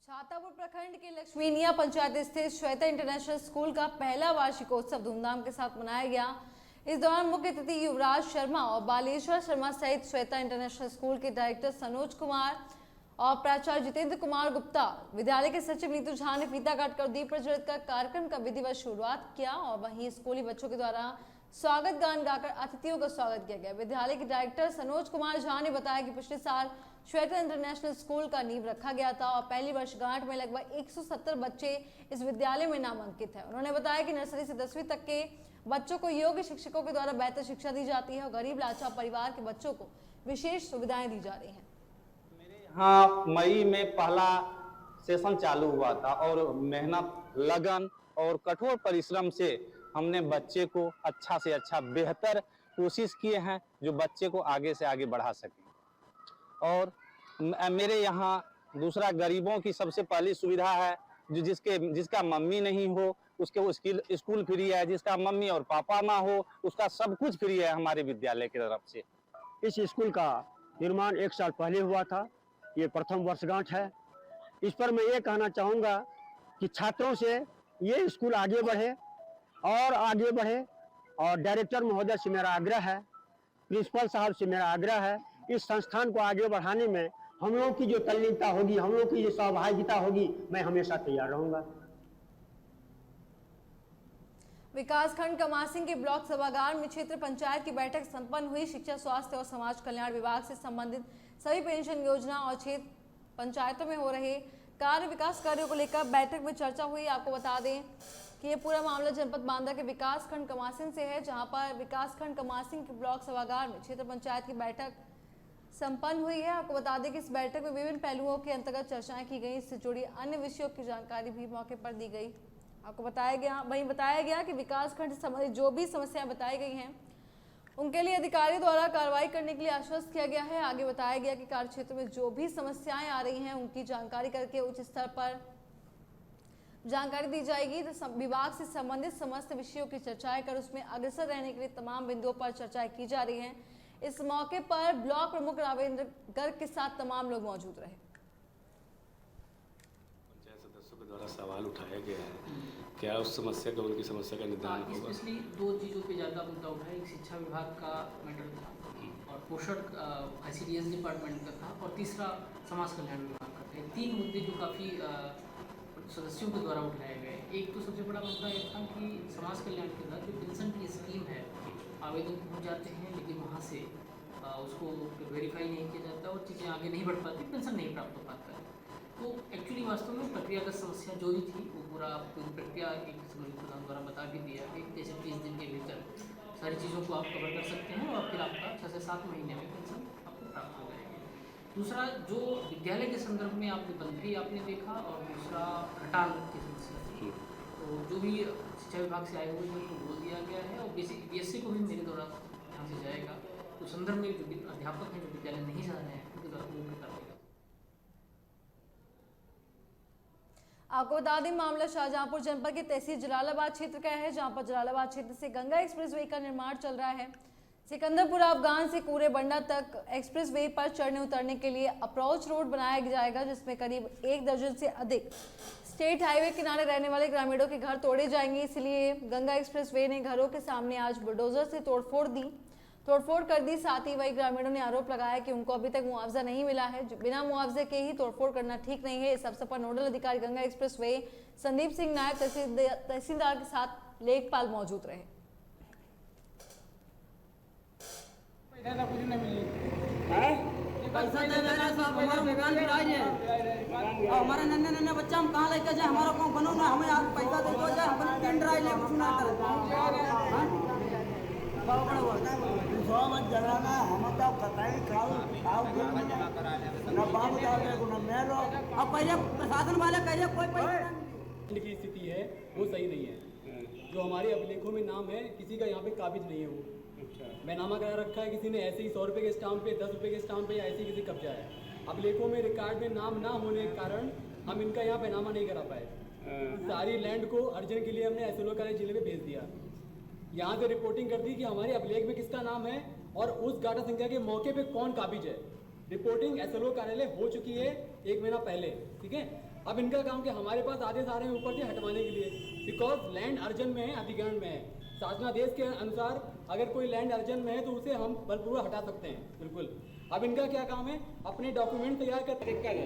छातापुर प्रखंड के लक्ष्मीनिया पंचायत स्थित श्वेता इंटरनेशनल स्कूल का पहला वार्षिकोत्सव धूमधाम के साथ मनाया गया। इस दौरान मुख्य अतिथि युवराज शर्मा और बालेश्वर शर्मा सहित श्वेता इंटरनेशनल स्कूल के डायरेक्टर सनोज कुमार और प्राचार्य जितेंद्र कुमार गुप्ता, विद्यालय के सचिव नीतू झा ने फीता काटकर दीप प्रज्वलित कर कार्यक्रम का विधिवत शुरुआत किया और वहीं स्कूली बच्चों के द्वारा स्वागत गान गाकर अतिथियों का स्वागत किया गया। विद्यालय के डायरेक्टर सनोज कुमार झा ने बताया कि पिछले साल श्वेता इंटरनेशनल स्कूल का नींव रखा गया था और पहली वर्षगांठ में लगभग 170 बच्चे इस विद्यालय में नामांकित हैं। उन्होंने बताया कि नर्सरी से 10वीं तक के बच्चों को योग्य शिक्षकों के द्वारा बेहतर शिक्षा दी जाती है और गरीब लाचार परिवार के बच्चों को विशेष सुविधाएं दी जा रही हैं। मेरे यहाँ मई में पहला सेशन चालू हुआ था और मेहनत, लगन और कठोर परिश्रम से हमने बच्चे को अच्छा से अच्छा बेहतर कोशिश किए हैं जो बच्चे को आगे से आगे बढ़ा सकें। और मेरे यहाँ दूसरा गरीबों की सबसे पहली सुविधा है जो जिसका मम्मी नहीं हो उसके वो स्कूल फ्री है, जिसका मम्मी और पापा ना हो उसका सब कुछ फ्री है हमारे विद्यालय की तरफ से। इस स्कूल का निर्माण 1 साल पहले हुआ था, ये प्रथम वर्षगांठ है। इस पर मैं ये कहना चाहूँगा कि छात्रों से ये स्कूल आगे बढ़े और डायरेक्टर महोदय से मेरा आग्रह है, प्रिंसिपल साहब से मेरा आग्रह है, इस संस्थान को आगे बढ़ाने में हम लोगों की जो तल्लीनता होगी, हम लोगों की जो सहभागिता होगी, मैं हमेशा तैयार रहूंगा। विकासखंड कमासिंग के ब्लॉक सभागार में क्षेत्र पंचायत की बैठक संपन्न हुई। शिक्षा, स्वास्थ्य और समाज कल्याण विभाग से संबंधित सभी पेंशन योजना और क्षेत्र पंचायतों में हो रहे कार्य विकास कार्यों को लेकर बैठक में चर्चा हुई। आपको बता दें कि ये पूरा मामला जनपद बांदा के विकासखंड कमासिंग से है, जहां पर विकासखंड कमासिंग के ब्लॉक सभागार में क्षेत्र पंचायत की बैठक संपन्न हुई है। आपको बता दें कि इस बैठक में विभिन्न पहलुओं के अंतर्गत चर्चाएं की गई, इससे जुड़ी अन्य विषयों की जानकारी भी मौके पर दी गई। आपको बताया गया कि विकासखंड से संबंधित जो भी समस्याएं बताई गई हैं उनके लिए अधिकारियों द्वारा कार्रवाई करने के लिए आश्वस्त किया गया है। आगे बताया गया कि कार्य क्षेत्र में जो भी समस्याएं आ रही हैं उनकी जानकारी करके उच्च स्तर पर जानकारी दी जाएगी। तो विभाग से संबंधित समस्त विषयों की चर्चाएं कर उसमें अग्रसर रहने के लिए तमाम बिंदुओं पर चर्चाएं की जा रही हैं। इस मौके पर ब्लॉक प्रमुख रावेंद्र गर्ग के साथ तमाम लोग मौजूद रहे। पंचायत सदस्यों के द्वारा सवाल उठाया गया है, क्या उस समस्या का उनकी समस्या का निदान होगा? स्पेशली 2 चीज़ों पे ज़्यादा मुद्दा उठा है। एक शिक्षा विभाग का मैटर था और पोषण ICDS डिपार्टमेंट का था और तीसरा समाज कल्याण विभाग का था। 3 मुद्दे जो काफ़ी सदस्यों के द्वारा उठाए गए। एक तो सबसे बड़ा मुद्दा ये था कि समाज कल्याण के तहत जो पेंशन की स्कीम है, आवेदन पहुँच जाते हैं लेकिन वहाँ से उसको वेरीफाई नहीं किया जाता और चीज़ें आगे नहीं बढ़ पाती, पेंशन नहीं प्राप्त हो पाता है। तो एक्चुअली वास्तव में प्रक्रियागत समस्या जो भी थी वो पूरी प्रक्रिया एक संबंधित प्रधान द्वारा बता भी दिया कि जैसे 30 दिन के भीतर सारी चीज़ों को आप कवर कर सकते हैं और फिर आपका 6 से 7 महीने में पेंशन आपको प्राप्त हो जाएगी। दूसरा जो विद्यालय के संदर्भ में आपने बंदरी आपने देखा और दूसरा घटान की समस्या थी, तो जो भी शिक्षा विभाग से आए हुए हैं उनको बोल दिया गया है और बेसिक BSc को भी मेरे द्वारा ध्यान से जाएगा। तो संदर्भ में जो अध्यापक हैं जो विद्यालय नहीं जा रहे हैं उनके द्वारा पूर्ण करवाएगा। आपको बता दें मामला शाहजहांपुर जनपद के तहसील जलालाबाद क्षेत्र का है, जहां पर जलालाबाद क्षेत्र से गंगा एक्सप्रेसवे का निर्माण चल रहा है। सिकंदरपुरा अफगान से कूरे बंडा तक एक्सप्रेसवे पर चढ़ने उतरने के लिए अप्रोच रोड बनाया जाएगा, जिसमें करीब 1 दर्जन से अधिक स्टेट हाईवे किनारे रहने वाले ग्रामीणों के घर तोड़े जाएंगे। इसलिए गंगा एक्सप्रेसवे ने घरों के सामने आज बुलडोजर से तोड़फोड़ कर दी। साथ ही वही ग्रामीणों ने आरोप लगाया कि उनको अभी तक मुआवजा नहीं मिला है, बिना मुआवजे के ही तोड़फोड़ करना ठीक नहीं है। इस अवसर पर नोडल अधिकारी गंगा एक्सप्रेसवे संदीप सिंह नायक तहसीलदार के साथ लेखपाल मौजूद रहे। हमारे नन्हे बच्चा हम कहाँ लेके जाए, हमारा कौन बनो ना, हमें आप पैसा दे दो जाए, हम पेन ड्राइव ले कुछ ना कर जलाना हम तो कताई खाओ ना बाबू डाले ना मेरो। अब पहले प्रशासन वाले कहिए कोई पैसा की स्थिति है वो सही नहीं है। जो हमारे अभिलेखों में नाम है किसी का यहाँ पे काबिज नहीं है। वो बैनामा करा रखा है किसी ने, ऐसे ही 100 रुपये के स्टाम्प पे 10 रुपये के स्टाम्प पे या ऐसे किसी कब्जा है। अभिलेखों में रिकॉर्ड में नाम ना होने के कारण हम इनका यहाँ बैनामा नहीं करा पाए। सारी लैंड को अर्जन के लिए हमने SLO कॉलेज जिले में भेज दिया। यहाँ से रिपोर्टिंग कर दी कि हमारे अभिलेख में किसका नाम है और उस गाटा संख्या के मौके पे कौन काबिज है। रिपोर्टिंग SLO कार्यालय हो चुकी है 1 महीना पहले, ठीक है। अब इनका काम कि हमारे पास आदेश आ रहे हैं ऊपर से हटवाने के लिए, बिकॉज लैंड अर्जन में है, अधिग्रहण में है। शासनादेश के अनुसार अगर कोई लैंड अर्जन में है तो उसे हम बलपूर्वक हटा सकते हैं, बिल्कुल। अब इनका क्या काम है, अपने डॉक्यूमेंट तैयार कर तरीका है।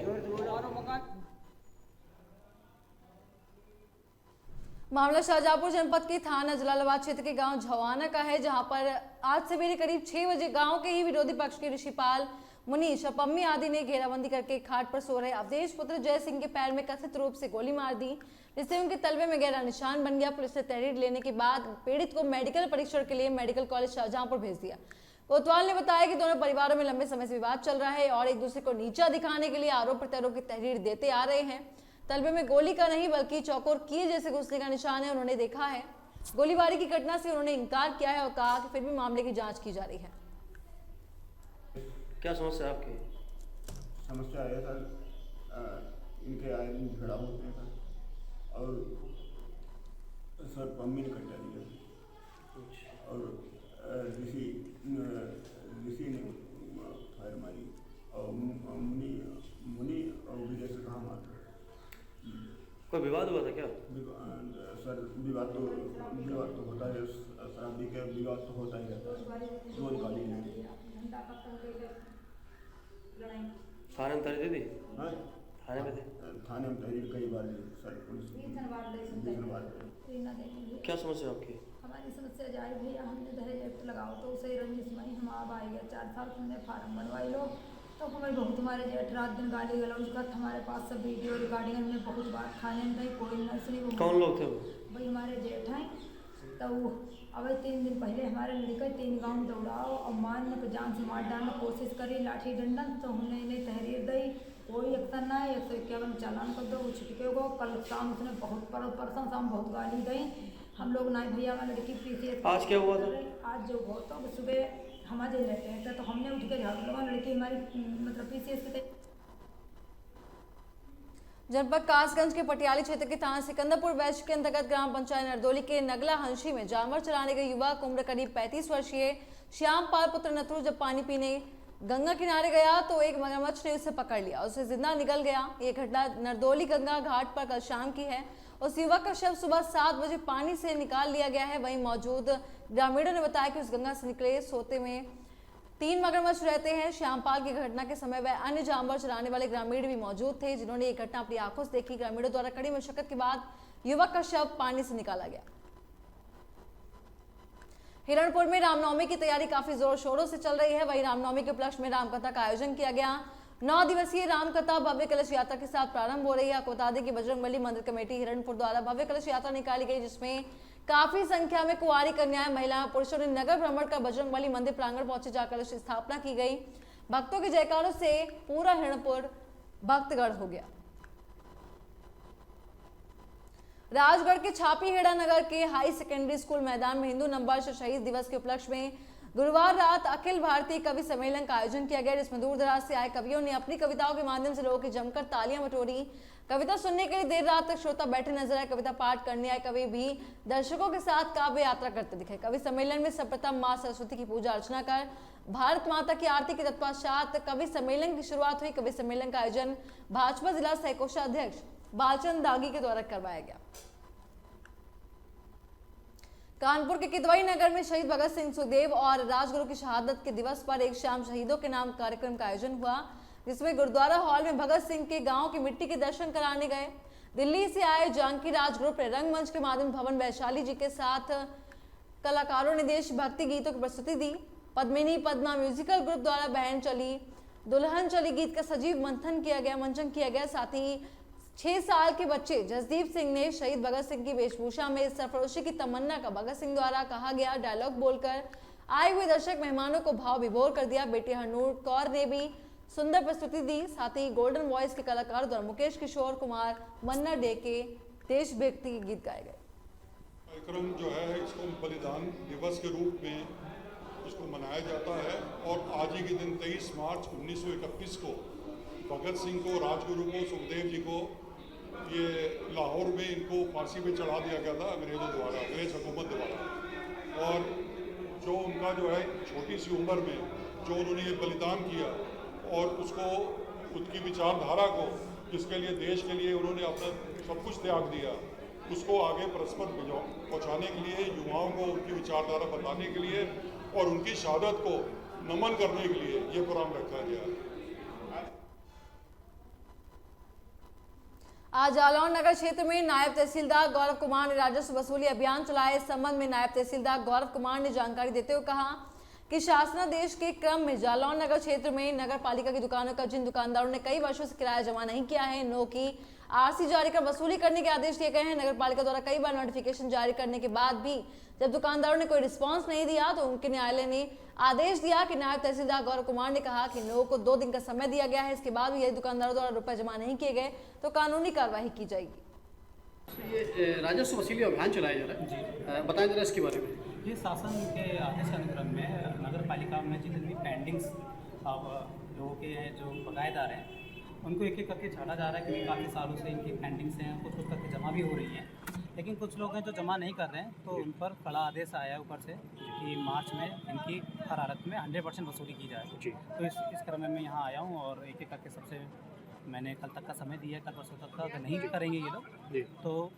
मामला शाहजहांपुर जनपद के थाना जलालाबाद क्षेत्र के गांव झवाना का है, जहां पर आज सवेरे करीब 6 बजे गांव के ही विरोधी पक्ष के ऋषिपाल, मुनीश और पम्मी आदि ने घेराबंदी करके खाट पर सो रहे अवधेश पुत्र जय सिंह के पैर में कथित रूप से गोली मार दी, जिससे उनके तलवे में गहरा निशान बन गया। पुलिस ने तहरीर लेने के बाद पीड़ित को मेडिकल परीक्षण के लिए मेडिकल कॉलेज शाहजहांपुर भेज दिया। कोतवाल ने बताया कि दोनों परिवारों में लंबे समय से विवाद चल रहा है और एक दूसरे को नीचा दिखाने के लिए आरोप प्रत्यारोप की तहरीर देते आ रहे हैं। तलबे में गोली का नहीं बल्कि चौकोर किए जैसे घुसने का निशान है। उन्होंने देखा है गोलीबारी की घटना से उन्होंने इनकार किया है और कहा कि फिर भी मामले की जांच की जा रही है। क्या समस्या है आपकी? समस्या है सर, इनके आए दिन झगड़ा होते हैं सर, और सर पम्मी ने कटा दिया और ऋषि ने फायर मारी और मुनि और विजय से कहाँ मार। कोई विवाद हुआ था क्या? सर विवाद तो होता है, शराबी के विवाद तो होता ही रहता है, रोज गाली नहीं। थाने में तहरीर दी? हाँ, थाने में तहरीर कई बार दी सर, पुलिस क्या समस्या आपकी? हमारी समस्या जाए भैया, हमने दहेज एक्ट लगाओ तो उसे रंजिश में हम अब आए गए 4 साल तुमने फार्म बनवाई लो, तो हमें बहुत तुम्हारे जेठ रात दिन गाली गलौज कर हमारे पास सब वीडियो रिकॉर्डिंग हमने बहुत बार खाने में नहीं कोई नहीं सुनी। कौन लोग थे वो? भाई हमारे जेठ हैं, तो अब 3 दिन पहले हमारे लड़के 3 गाँव दौड़ाओ और मारने को जान से मार डालने की कोशिश करी, लाठी डंडन, तो हमने इन्हें तहरीर दी, कोई एक्शन ना है। 151 चालान कर दो, वो छुटके गो। कल शाम उसने बहुत परसों शाम बहुत गाली गई, हम लोग नहीं भैया हमारे लड़की पीछे। आज क्या हुआ था? आज जो हुआ तो सुबह हमारे रहते हैं तो हमने उठ के झाड़ू लगा, लड़की हमारी मतलब पीसीएस के। जनपद कासगंज के पटियाली क्षेत्र के थाना सिकंदरपुर वेस्ट के अंतर्गत ग्राम पंचायत नरदोली के नगला हंसी में जानवर चराने गए युवक उम्र करीब 35 वर्षीय श्यामपाल पुत्र नथुर जब पानी पीने गंगा किनारे गया तो एक मगरमच्छ ने उसे पकड़ लिया, उसे जिंदा निकल गया। ये घटना नरदोली गंगा घाट पर कल शाम की है। उस युवक का शव सुबह 7 बजे पानी से निकाल लिया गया है। वहीं मौजूद ग्रामीणों ने बताया कि उस गंगा से निकले सोते में 3 मगरमच्छ रहते हैं। श्यामपाल की घटना के समय वह अन्य जानवर चराने वाले ग्रामीण भी मौजूद थे, जिन्होंने ये घटना अपनी आंखों से देखी। ग्रामीणों द्वारा कड़ी मशक्कत के बाद युवक का शव पानी से निकाला गया। हिरणपुर में रामनवमी की तैयारी काफी जोर शोरों से चल रही है। वहीं रामनवमी के उपलक्ष्य में रामकथा का आयोजन किया गया। 9 दिवसीय रामकथा भव्य कलश यात्रा के साथ प्रारंभ हो रही है। आपको बता दें कि बजरंगबली मंदिर कमेटी हिरणपुर द्वारा भव्य कलश यात्रा निकाली गई, जिसमें काफी संख्या में कुंवारी कन्याएं, महिलाएं, पुरुषों ने नगर भ्रमण कर बजरंगबली मंदिर प्रांगण पहुंचे, जहां कलश स्थापना की गई। भक्तों के जयकारों से पूरा हिरणपुर भक्तगढ़ हो गया। राजगढ़ के छापीहेड़ा नगर के हाई सेकेंडरी स्कूल मैदान में हिंदू नववर्ष शहीद दिवस के उपलक्ष्य में गुरुवार रात अखिल भारतीय कवि सम्मेलन का आयोजन किया गया, जिसमें दूर दराज से आए कवियों ने अपनी कविताओं के माध्यम से लोगों की जमकर तालियां बटोरी। कविता सुनने के लिए देर रात तक श्रोता बैठे नजर आए। कविता पाठ करने आए कवि भी दर्शकों के साथ काव्य यात्रा करते दिखे। कवि सम्मेलन में सर्वप्रथम मां सरस्वती की पूजा अर्चना कर भारत माता की आरती के तत्पश्चात कवि सम्मेलन की शुरुआत हुई। कवि सम्मेलन का आयोजन भाजपा जिला सहकोषाध्यक्ष बालचंद दागी के द्वारा करवाया गया। कानपुर के किदवई नगर में शहीद भगत सिंह, सुखदेव और राजगुरु की शहादत के दिवस पर एक शाम शहीदों के नाम कार्यक्रम का आयोजन हुआ, जिसमें गुरुद्वारा हॉल में भगत सिंह के गांव की मिट्टी के दर्शन कराने गए। दिल्ली से आए जानकी राज ग्रुप ने रंगमंच के माध्यम भवन वैशाली जी के साथ कलाकारों ने देशभक्ति गीतों की प्रस्तुति दी। पद्मिनी पद्मा म्यूजिकल ग्रुप द्वारा बहन चली दुल्हन चली गीत का सजीव मंचन किया गया। साथ ही 6 साल के बच्चे जसदीप सिंह ने शहीद भगत सिंह की वेशभूषा में सरफरोशी की तमन्ना का भगत सिंह द्वारा कहा गया डायलॉग बोलकर आए हुए दर्शक मेहमानों को भाव विभोर कर दिया। बेटी हरनूर कौर ने भी सुंदर प्रस्तुति दी। साथ ही गोल्डन वॉइस के कलाकार द्वारा मुकेश किशोर कुमार मन्ना डे के देशभक्ति के गीत गाए गए। कार्यक्रम जो है इसको बलिदान दिवस के रूप में इसको मनाया जाता है और आज ही के दिन 23 मार्च 1931 को भगत सिंह को, राजगुरु को, सुखदेव जी को ये लाहौर में इनको फांसी पे चढ़ा दिया गया था अंग्रेज़ों द्वारा, अंग्रेज़ हुकूमत द्वारा। और जो उनका जो है छोटी सी उम्र में जो उन्होंने ये बलिदान किया और उसको उसकी विचारधारा को, जिसके लिए देश के लिए उन्होंने अपना सब कुछ त्याग दिया, उसको आगे परस्पर पहुँचाने के लिए, युवाओं को उनकी विचारधारा बताने के लिए और उनकी शहादत को नमन करने के लिए ये प्रोग्राम रखा गया। आज जालौन नगर क्षेत्र में नायब तहसीलदार गौरव कुमार ने राजस्व वसूली अभियान चलाया। इस संबंध में नायब तहसीलदार गौरव कुमार ने जानकारी देते हुए कहा कि शासनादेश के क्रम में जालौन नगर क्षेत्र में नगर पालिका की दुकानों का जिन दुकानदारों ने कई वर्षों से किराया जमा नहीं किया है, नो की आरसी जारी कर वसूली करने के आदेश दिए गए हैं। नगर पालिका द्वारा कई बार नोटिफिकेशन जारी करने के बाद भी जब दुकानदारों ने कोई रिस्पांस नहीं दिया तो उनके न्यायालय ने आदेश दिया कि नायब तहसीलदार गौरव कुमार ने कहा कि नो को 2 दिन का समय दिया गया है। इसके बाद भी यदि दुकानदारों द्वारा रुपए जमा नहीं किए गए तो कानूनी कार्रवाई की जाएगी। ये राजस्व वसूली अभियान चलाया जा रहा है, बताएं जरा इसके बारे में। ये शासन के आदेश अनुक्रम में नगर पालिका में जितने भी पेंडिंग्स लोगों के हैं, जो बकायेदार हैं, उनको एक एक करके छाड़ा जा रहा है, क्योंकि काफ़ी सालों से इनकी पेंडिंग्स हैं, कुछ करके जमा भी हो रही हैं। लेकिन कुछ लोग हैं जो जमा नहीं कर रहे हैं, तो उन पर कड़ा आदेश आया है ऊपर से कि मार्च में इनकी हर हालत में 100% वसूली की जाए। तो इस क्रम में मैं यहाँ आया हूँ और एक एक करके सबसे मैंने कल तक का समय दिया है, कल परसों तक का। अगर नहीं भी करेंगे ये लोग तो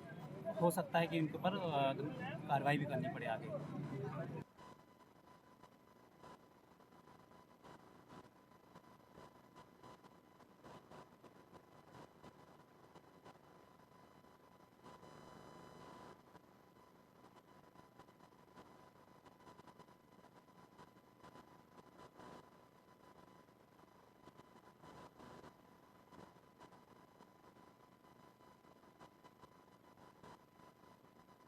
हो सकता है कि इनके ऊपर कार्रवाई भी करनी पड़े आगे।